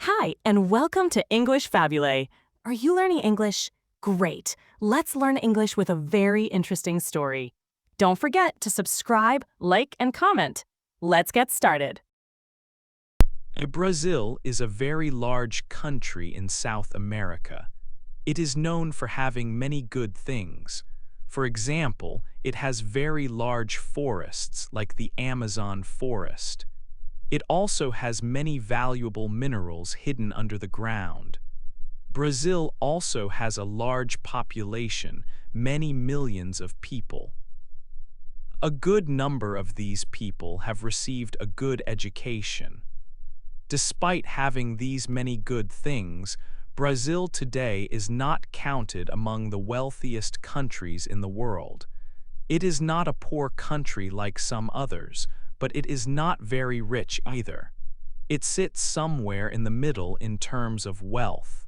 Hi, and welcome to English-Fabule. Are you learning English? Great. Let's learn English with a very interesting story. Don't forget to subscribe, like, and comment. Let's get started. Brazil is a very large country in South America. It is known for having many good things. For example, it has very large forests like the Amazon forest. It also has many valuable minerals hidden under the ground. Brazil also has a large population, many millions of people. A good number of these people have received a good education. Despite having these many good things, Brazil today is not counted among the wealthiest countries in the world. It is not a poor country like some others, but it is not very rich either. It sits somewhere in the middle in terms of wealth.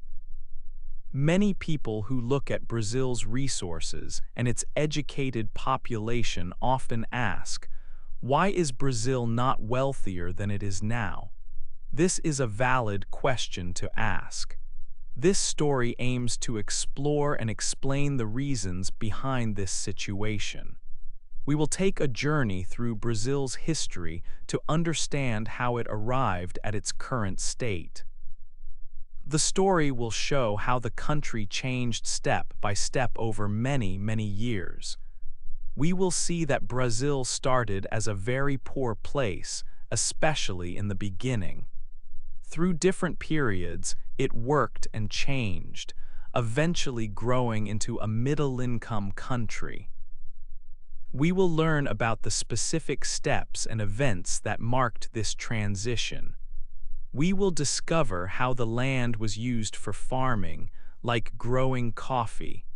Many people who look at Brazil's resources and its educated population often ask, why is Brazil not wealthier than it is now? This is a valid question to ask. This story aims to explore and explain the reasons behind this situation. We will take a journey through Brazil's history to understand how it arrived at its current state. The story will show how the country changed step by step over many, many years. We will see that Brazil started as a very poor place, especially in the beginning. Through different periods, it worked and changed, eventually growing into a middle-income country. We will learn about the specific steps and events that marked this transition. We will discover how the land was used for farming, like growing coffee.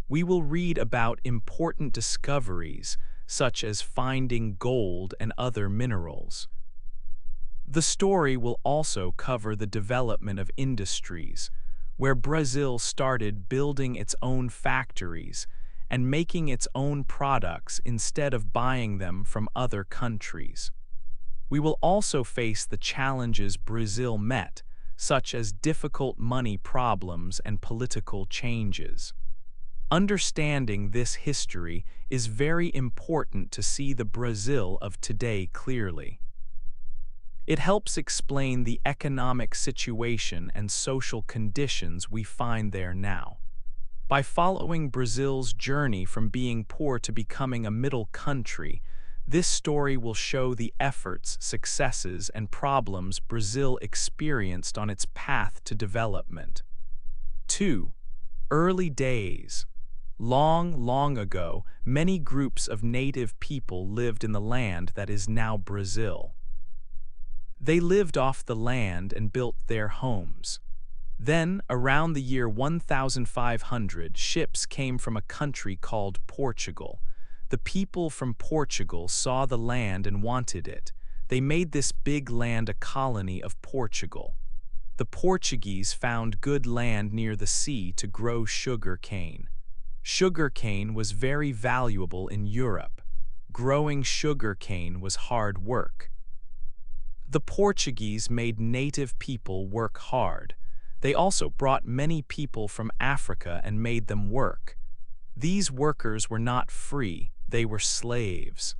We will read about important discoveries, such as finding gold and other minerals. The story will also cover the development of industries, where Brazil started building its own factories and making its own products instead of buying them from other countries. We will also face the challenges Brazil met, such as difficult money problems and political changes. Understanding this history is very important to see the Brazil of today clearly. It helps explain the economic situation and social conditions we find there now. By following Brazil's journey from being poor to becoming a middle country, this story will show the efforts, successes, and problems Brazil experienced on its path to development. 2. Early days. Long, long ago, many groups of native people lived in the land that is now Brazil. They lived off the land and built their homes. Then, around the year 1500, ships came from a country called Portugal. The people from Portugal saw the land and wanted it. They made this big land a colony of Portugal. The Portuguese found good land near the sea to grow sugar cane. Sugar cane was very valuable in Europe. Growing sugar cane was hard work. The Portuguese made native people work hard. They also brought many people from Africa and made them work. These workers were not free, they were slaves.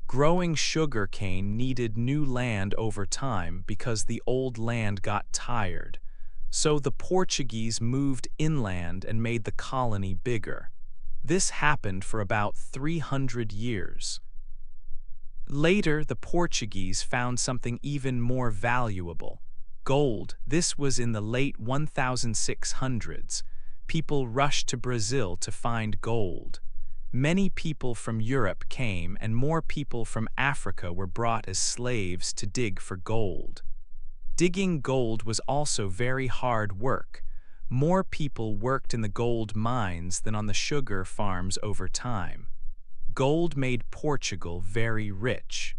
Growing sugar cane needed new land over time because the old land got tired. So the Portuguese moved inland and made the colony bigger. This happened for about 300 years. Later, the Portuguese found something even more valuable. Gold. This was in the late 1600s. People rushed to Brazil to find gold. Many people from Europe came and more people from Africa were brought as slaves to dig for gold. Digging gold was also very hard work. More people worked in the gold mines than on the sugar farms over time. Gold made Portugal very rich.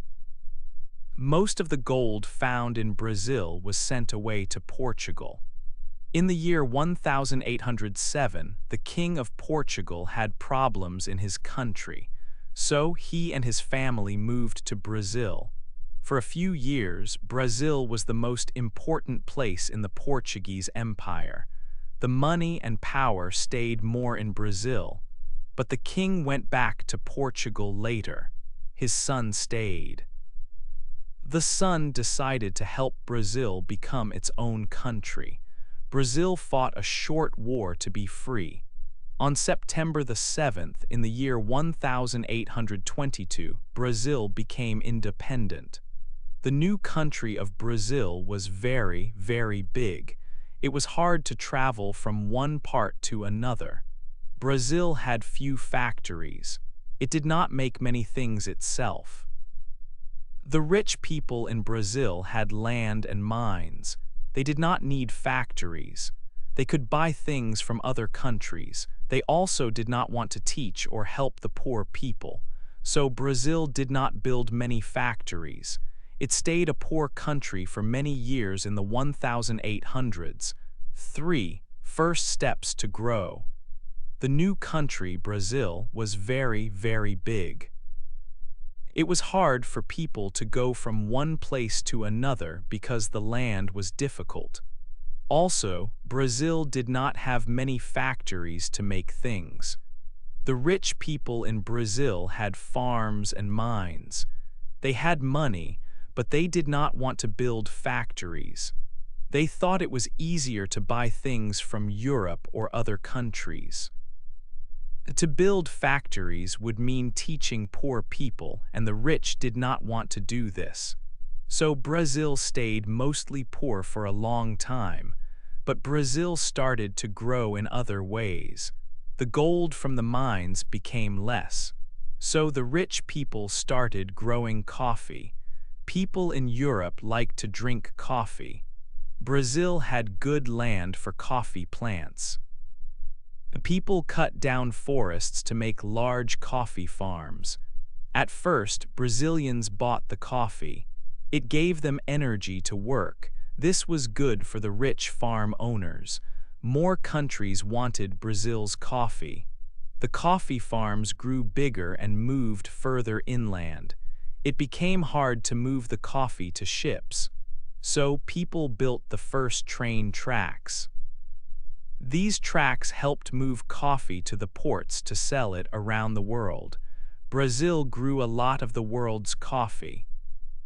Most of the gold found in Brazil was sent away to Portugal. In the year 1807, the King of Portugal had problems in his country, so he and his family moved to Brazil. For a few years, Brazil was the most important place in the Portuguese Empire. The money and power stayed more in Brazil, but the king went back to Portugal later. His son stayed. The son decided to help Brazil become its own country. Brazil fought a short war to be free. On September the 7th, in the year 1822, Brazil became independent. The new country of Brazil was very, very big. It was hard to travel from one part to another. Brazil had few factories. It did not make many things itself. The rich people in Brazil had land and mines. They did not need factories. They could buy things from other countries. They also did not want to teach or help the poor people. So Brazil did not build many factories. It stayed a poor country for many years in the 1800s. 3. First steps to grow. The new country, Brazil, was very, very big. It was hard for people to go from one place to another because the land was difficult. Also, Brazil did not have many factories to make things. The rich people in Brazil had farms and mines. They had money, but they did not want to build factories. They thought it was easier to buy things from Europe or other countries. To build factories would mean teaching poor people, and the rich did not want to do this. So Brazil stayed mostly poor for a long time, but Brazil started to grow in other ways. The gold from the mines became less. So the rich people started growing coffee. People in Europe liked to drink coffee. Brazil had good land for coffee plants. People cut down forests to make large coffee farms. At first, Brazilians bought the coffee. It gave them energy to work. This was good for the rich farm owners. More countries wanted Brazil's coffee. The coffee farms grew bigger and moved further inland. It became hard to move the coffee to ships. So people built the first train tracks. These tracks helped move coffee to the ports to sell it around the world. Brazil grew a lot of the world's coffee.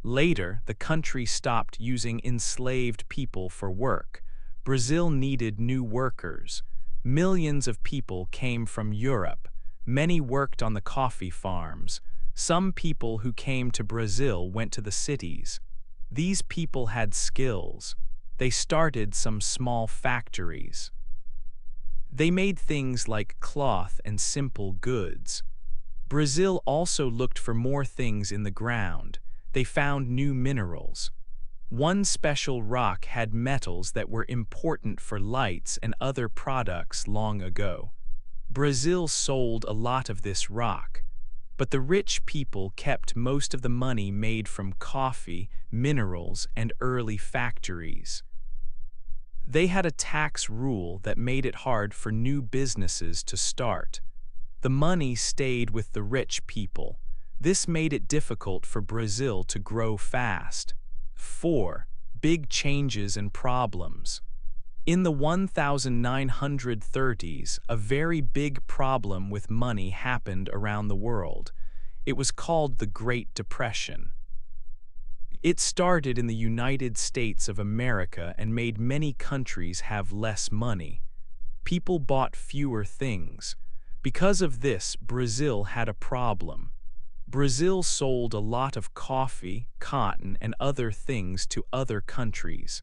Later, the country stopped using enslaved people for work. Brazil needed new workers. Millions of people came from Europe. Many worked on the coffee farms. Some people who came to Brazil went to the cities. These people had skills. They started some small factories. They made things like cloth and simple goods. Brazil also looked for more things in the ground. They found new minerals. One special rock had metals that were important for lights and other products long ago. Brazil sold a lot of this rock, but the rich people kept most of the money made from coffee, minerals, and early factories. They had a tax rule that made it hard for new businesses to start. The money stayed with the rich people. This made it difficult for Brazil to grow fast. 4. Big changes and problems. In the 1930s, a very big problem with money happened around the world. It was called the Great Depression. It started in the United States of America and made many countries have less money. People bought fewer things. Because of this, Brazil had a problem. Brazil sold a lot of coffee, cotton, and other things to other countries.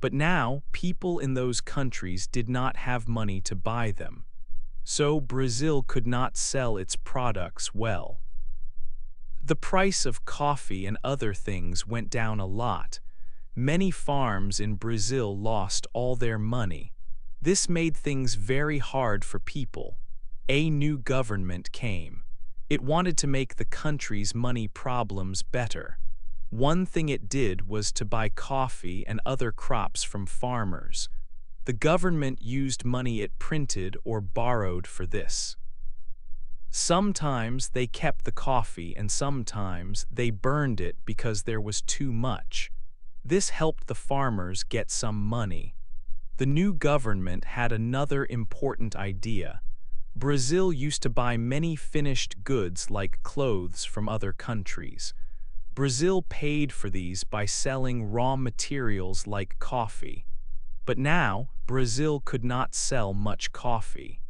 But now, people in those countries did not have money to buy them. So Brazil could not sell its products well. The price of coffee and other things went down a lot. Many farms in Brazil lost all their money. This made things very hard for people. A new government came. It wanted to make the country's money problems better. One thing it did was to buy coffee and other crops from farmers. The government used money it printed or borrowed for this. Sometimes they kept the coffee and sometimes they burned it because there was too much. This helped the farmers get some money. The new government had another important idea. Brazil used to buy many finished goods like clothes from other countries. Brazil paid for these by selling raw materials like coffee. But now, Brazil could not sell much coffee.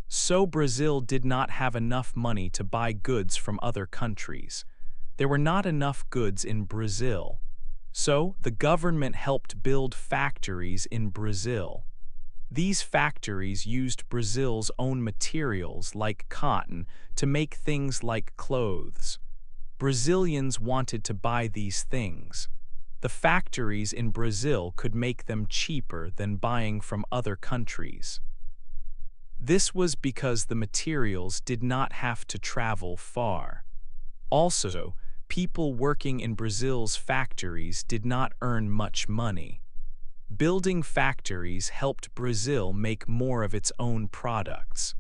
So Brazil did not have enough money to buy goods from other countries. There were not enough goods in Brazil. So the government helped build factories in Brazil. These factories used Brazil's own materials like cotton to make things like clothes. Brazilians wanted to buy these things. The factories in Brazil could make them cheaper than buying from other countries. This was because the materials did not have to travel far. Also, people working in Brazil's factories did not earn much money. Building factories helped Brazil make more of its own products.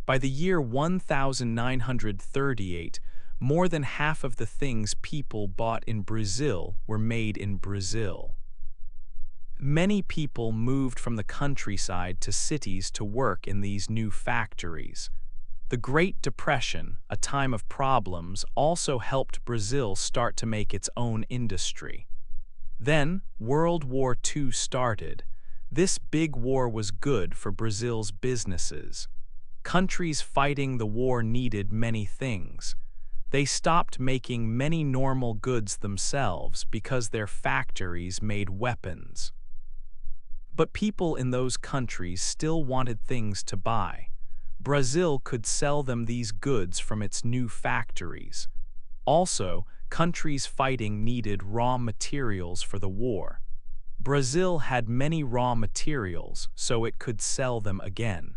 By the year 1938, more than half of the things people bought in Brazil were made in Brazil. Many people moved from the countryside to cities to work in these new factories. The Great Depression, a time of problems, also helped Brazil start to make its own industry. Then, World War II started. This big war was good for Brazil's businesses. Countries fighting the war needed many things. They stopped making many normal goods themselves because their factories made weapons. But people in those countries still wanted things to buy. Brazil could sell them these goods from its new factories. Also, countries fighting needed raw materials for the war. Brazil had many raw materials, so it could sell them again.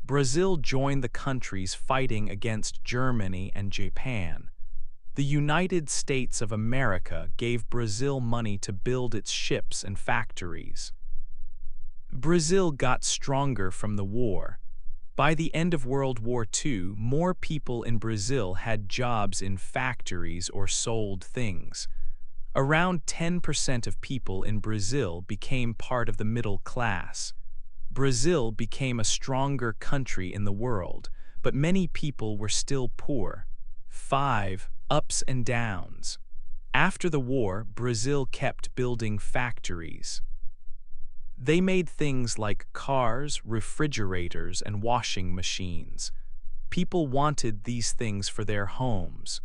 Brazil joined the countries fighting against Germany and Japan. The United States of America gave Brazil money to build its ships and factories. Brazil got stronger from the war. By the end of World War II, more people in Brazil had jobs in factories or sold things. Around 10% of people in Brazil became part of the middle class. Brazil became a stronger country in the world, but many people were still poor. 5 ups and downs. After the war, Brazil kept building factories. They made things like cars, refrigerators, and washing machines. People wanted these things for their homes.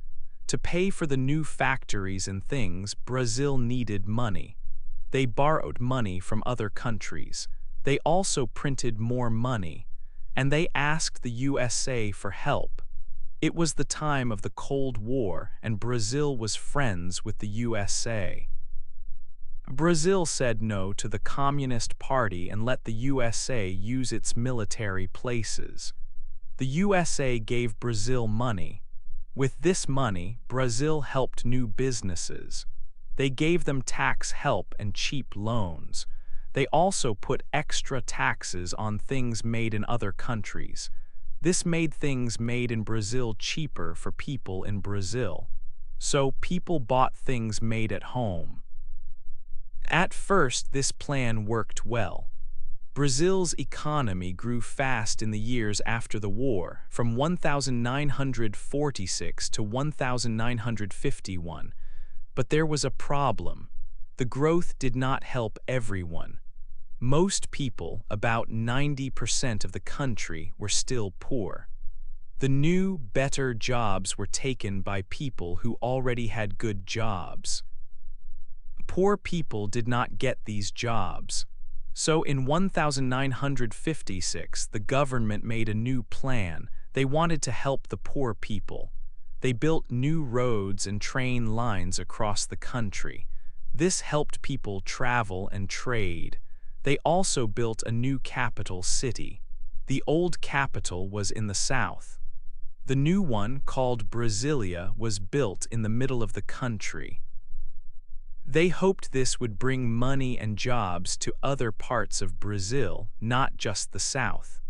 To pay for the new factories and things, Brazil needed money. They borrowed money from other countries. They also printed more money, and they asked the USA for help. It was the time of the Cold War, and Brazil was friends with the USA. Brazil said no to the Communist Party and let the USA use its military places. The USA gave Brazil money. With this money, Brazil helped new businesses. They gave them tax help and cheap loans. They also put extra taxes on things made in other countries. This made things made in Brazil cheaper for people in Brazil. So people bought things made at home. At first, this plan worked well. Brazil's economy grew fast in the years after the war, from 1946 to 1951. But there was a problem. The growth did not help everyone. Most people, about 90% of the country, were still poor. The new, better jobs were taken by people who already had good jobs. Poor people did not get these jobs. So in 1956, the government made a new plan. They wanted to help the poor people. They built new roads and train lines across the country. This helped people travel and trade. They also built a new capital city. The old capital was in the south. The new one, called Brasilia, was built in the middle of the country. They hoped this would bring money and jobs to other parts of Brazil, not just the south.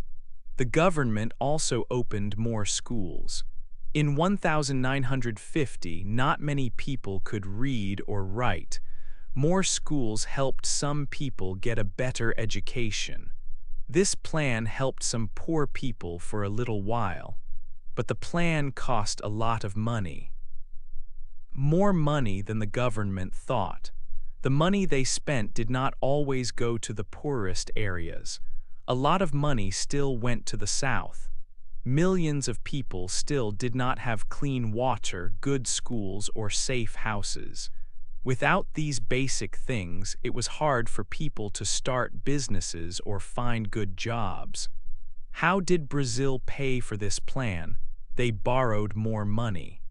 The government also opened more schools. In 1950, not many people could read or write. More schools helped some people get a better education. This plan helped some poor people for a little while, but the plan cost a lot of money. More money than the government thought. The money they spent did not always go to the poorest areas. A lot of money still went to the South. Millions of people still did not have clean water, good schools, or safe houses. Without these basic things, it was hard for people to start businesses or find good jobs. How did Brazil pay for this plan? They borrowed more money.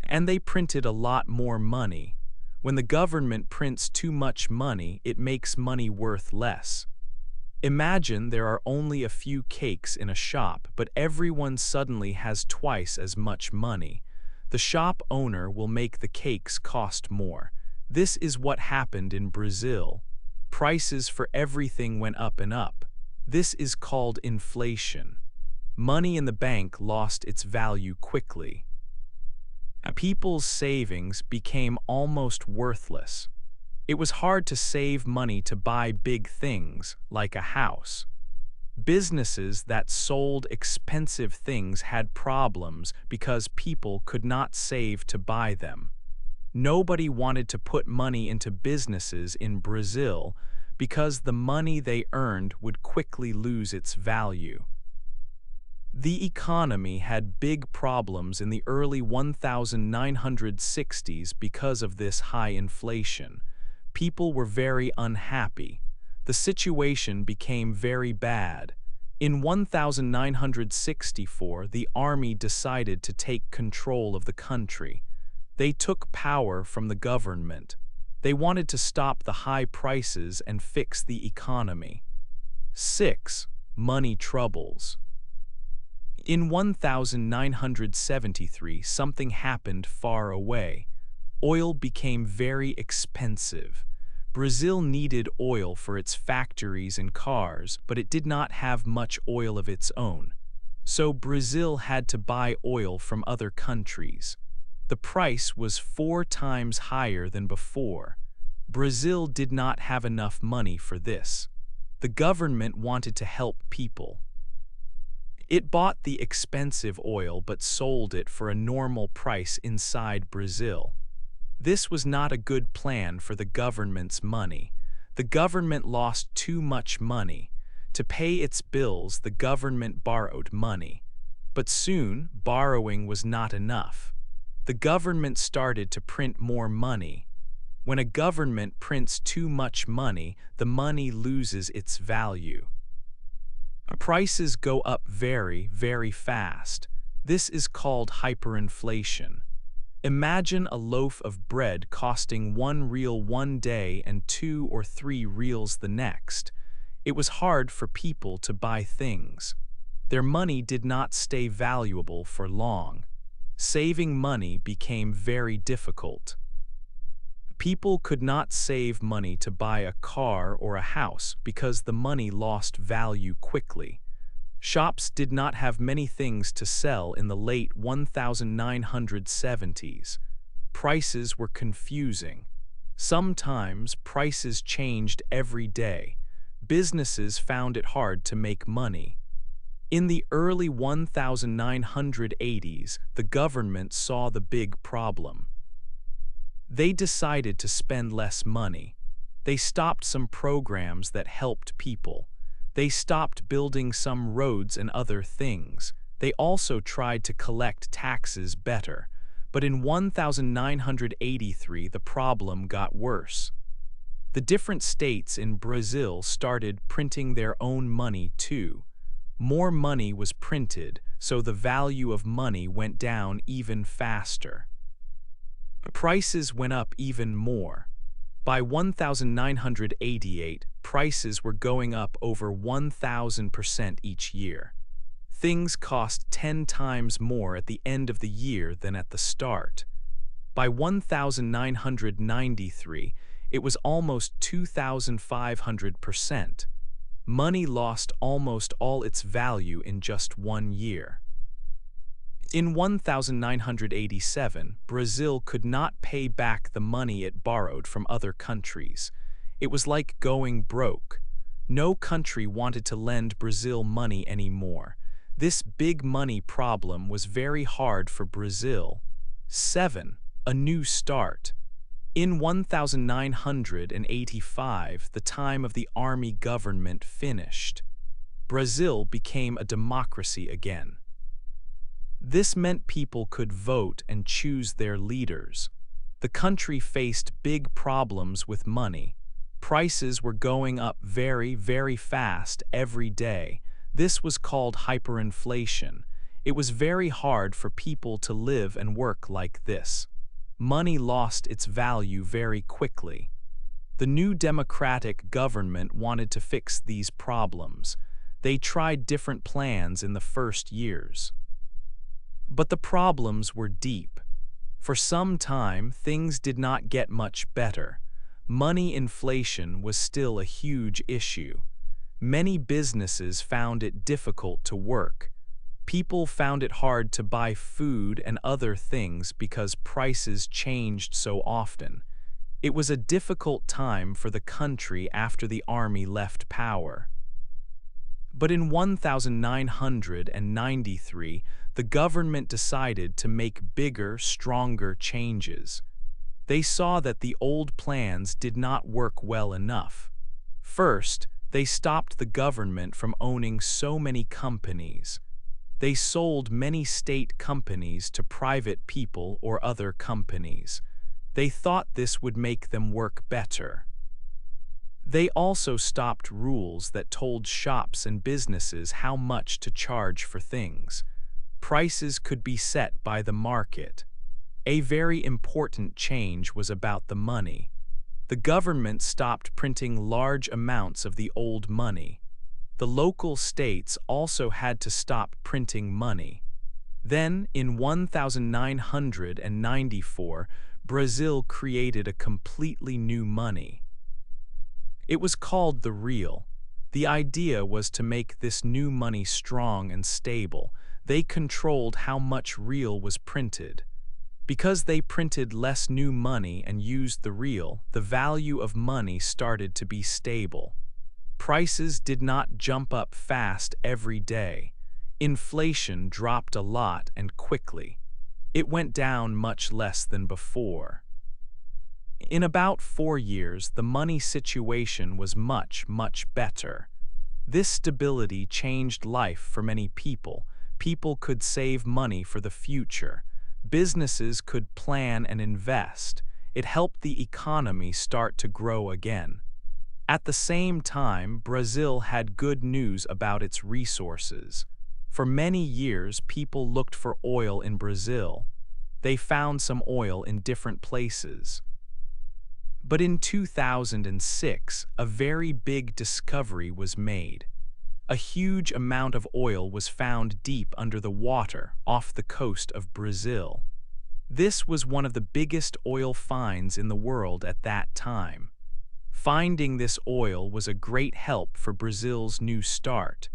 And they printed a lot more money. When the government prints too much money, it makes money worth less. Imagine there are only a few cakes in a shop, but everyone suddenly has twice as much money. The shop owner will make the cakes cost more. This is what happened in Brazil. Prices for everything went up and up. This is called inflation. Money in the bank lost its value quickly. People's savings became almost worthless. It was hard to save money to buy big things, like a house. Businesses that sold expensive things had problems because people could not save to buy them. Nobody wanted to put money into businesses in Brazil because the money they earned would quickly lose its value. The economy had big problems in the early 1960s because of this high inflation. People were very unhappy. The situation became very bad. In 1964, the army decided to take control of the country. They took power from the government. They wanted to stop the high prices and fix the economy. 6. Money troubles. In 1973, something happened far away. Oil became very expensive. Brazil needed oil for its factories and cars, but it did not have much oil of its own. So Brazil had to buy oil from other countries. The price was 4 times higher than before. Brazil did not have enough money for this. The government wanted to help people. It bought the expensive oil but sold it for a normal price inside Brazil. This was not a good plan for the government's money. The government lost too much money. To pay its bills, the government borrowed money. But soon, borrowing was not enough. The government started to print more money. When a government prints too much money, the money loses its value. Prices go up very, very fast. This is called hyperinflation. Imagine a loaf of bread costing 1 real one day and 2 or 3 reals the next. It was hard for people to buy things. Their money did not stay valuable for long. Saving money became very difficult. People could not save money to buy a car or a house because the money lost value quickly. Shops did not have many things to sell in the late 1970s. Prices were confusing. Sometimes prices changed every day. Businesses found it hard to make money. In the early 1980s, the government saw the big problem. They decided to spend less money. They stopped some programs that helped people. They stopped building some roads and other things. They also tried to collect taxes better. But in 1983, the problem got worse. The different states in Brazil started printing their own money too. More money was printed, so the value of money went down even faster. Prices went up even more. By 1988, prices were going up over 1,000% each year. Things cost 10 times more at the end of the year than at the start. By 1993, it was almost 2,500%. Money lost almost all its value in just 1 year. In 1987, Brazil could not pay back the money it borrowed from other countries. It was like going broke. No country wanted to lend Brazil money anymore. This big money problem was very hard for Brazil. 7. A new start. In 1985, the time of the army government finished. Brazil became a democracy again. This meant people could vote and choose their leaders. The country faced big problems with money. Prices were going up very, very fast every day. This was called hyperinflation. It was very hard for people to live and work like this. Money lost its value very quickly. The new democratic government wanted to fix these problems. They tried different plans in the first years. But the problems were deep. For some time, things did not get much better. Money inflation was still a huge issue. Many businesses found it difficult to work. People found it hard to buy food and other things because prices changed so often. It was a difficult time for the country after the army left power. But in 1993, the government decided to make bigger, stronger changes. They saw that the old plans did not work well enough. First, they stopped the government from owning so many companies. They sold many state companies to private people or other companies. They thought this would make them work better. They also stopped rules that told shops and businesses how much to charge for things. Prices could be set by the market. A very important change was about the money. The government stopped printing large amounts of the old money. The local states also had to stop printing money. Then, in 1994, Brazil created a completely new money. It was called the real. The idea was to make this new money strong and stable. They controlled how much real was printed. Because they printed less new money and used the real, the value of money started to be stable. Prices did not jump up fast every day. Inflation dropped a lot and quickly. It went down much less than before. In about 4 years, the money situation was much, much better. This stability changed life for many people. People could save money for the future. Businesses could plan and invest. It helped the economy start to grow again. At the same time, Brazil had good news about its resources. For many years, people looked for oil in Brazil. They found some oil in different places. But in 2006, a very big discovery was made. A huge amount of oil was found deep under the water off the coast of Brazil. This was one of the biggest oil finds in the world at that time. Finding this oil was a great help for Brazil's new start.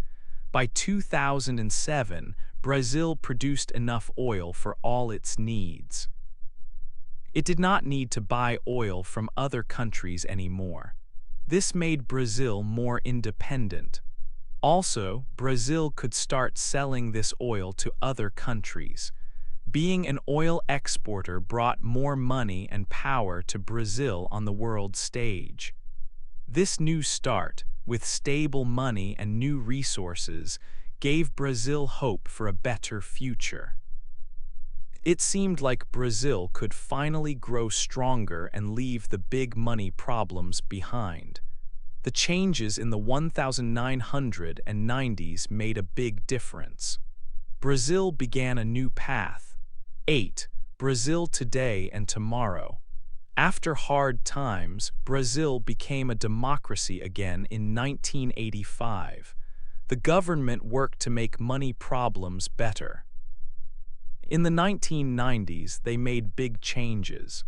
By 2007, Brazil produced enough oil for all its needs. It did not need to buy oil from other countries anymore. This made Brazil more independent. Also, Brazil could start selling this oil to other countries. Being an oil exporter brought more money and power to Brazil on the world stage. This new start, with stable money and new resources, gave Brazil hope for a better future. It seemed like Brazil could finally grow stronger and leave the big money problems behind. The changes in the 1990s made a big difference. Brazil began a new path. 8. Brazil today and tomorrow. After hard times, Brazil became a democracy again in 1985. The government worked to make money problems better. In the 1990s, they made big changes.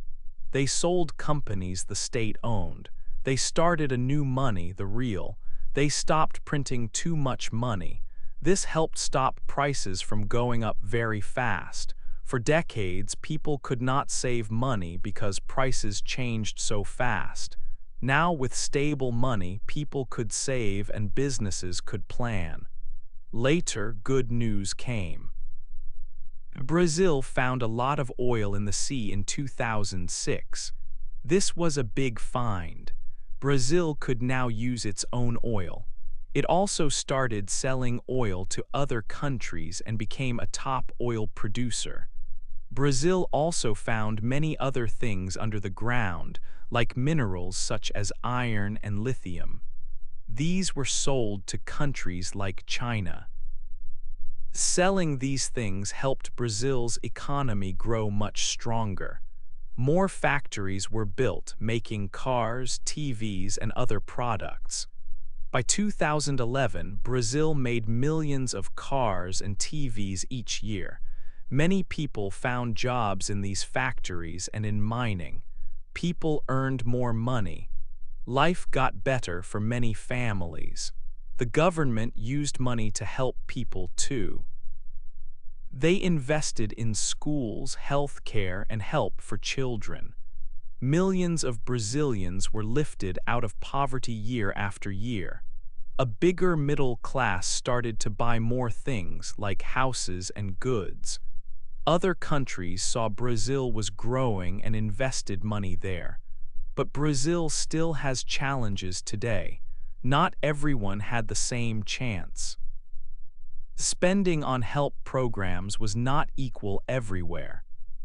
They sold companies the state owned. They started a new money, the real. They stopped printing too much money. This helped stop prices from going up very fast. For decades, people could not save money because prices changed so fast. Now, with stable money, people could save and businesses could plan. Later, good news came. Brazil found a lot of oil in the sea in 2006. This was a big find. Brazil could now use its own oil. It also started selling oil to other countries and became a top oil producer. Brazil also found many other things under the ground, like minerals such as iron and lithium. These were sold to countries like China. Selling these things helped Brazil's economy grow much stronger. More factories were built, making cars, TVs, and other products. By 2011, Brazil made millions of cars and TVs each year. Many people found jobs in these factories and in mining. People earned more money. Life got better for many families. The government used money to help people too. They invested in schools, health care, and help for children. Millions of Brazilians were lifted out of poverty year after year. A bigger middle class started to buy more things like houses and goods. Other countries saw Brazil was growing and invested money there. But Brazil still has challenges today. Not everyone had the same chance. Spending on help programs was not equal everywhere.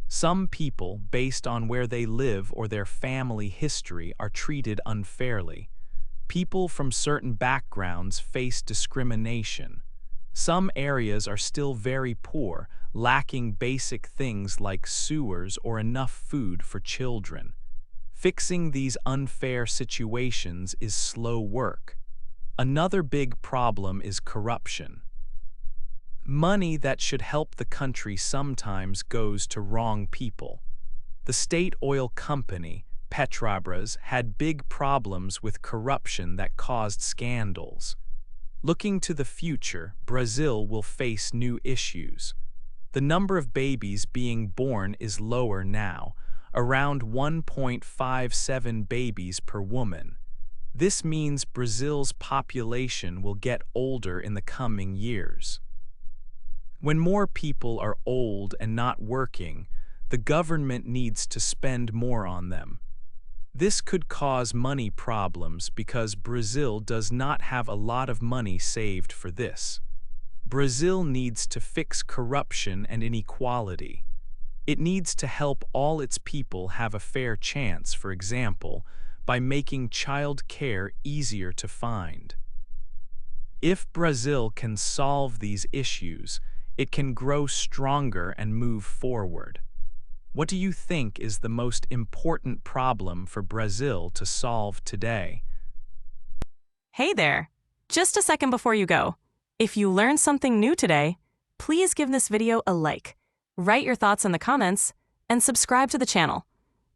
Some people, based on where they live or their family history, are treated unfairly. People from certain backgrounds face discrimination. Some areas are still very poor, lacking basic things like sewers or enough food for children. Fixing these unfair situations is slow work. Another big problem is corruption. Money that should help the country sometimes goes to wrong people. The state oil company, Petrobras, had big problems with corruption that caused scandals. Looking to the future, Brazil will face new issues. The number of babies being born is lower now, around 1.57 babies per woman. This means Brazil's population will get older in the coming years. When more people are old and not working, the government needs to spend more on them. This could cause money problems because Brazil does not have a lot of money saved for this. Brazil needs to fix corruption and inequality. It needs to help all its people have a fair chance, for example, by making child care easier to find. If Brazil can solve these issues, it can grow stronger and move forward. What do you think is the most important problem for Brazil to solve today? Hey there! Just a second before you go. If you learned something new today, please give this video a like, write your thoughts in the comments, and subscribe to the channel.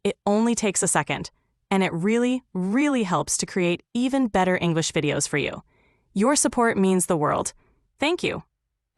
It only takes a second, and it really, really helps to create even better English videos for you. Your support means the world. Thank you.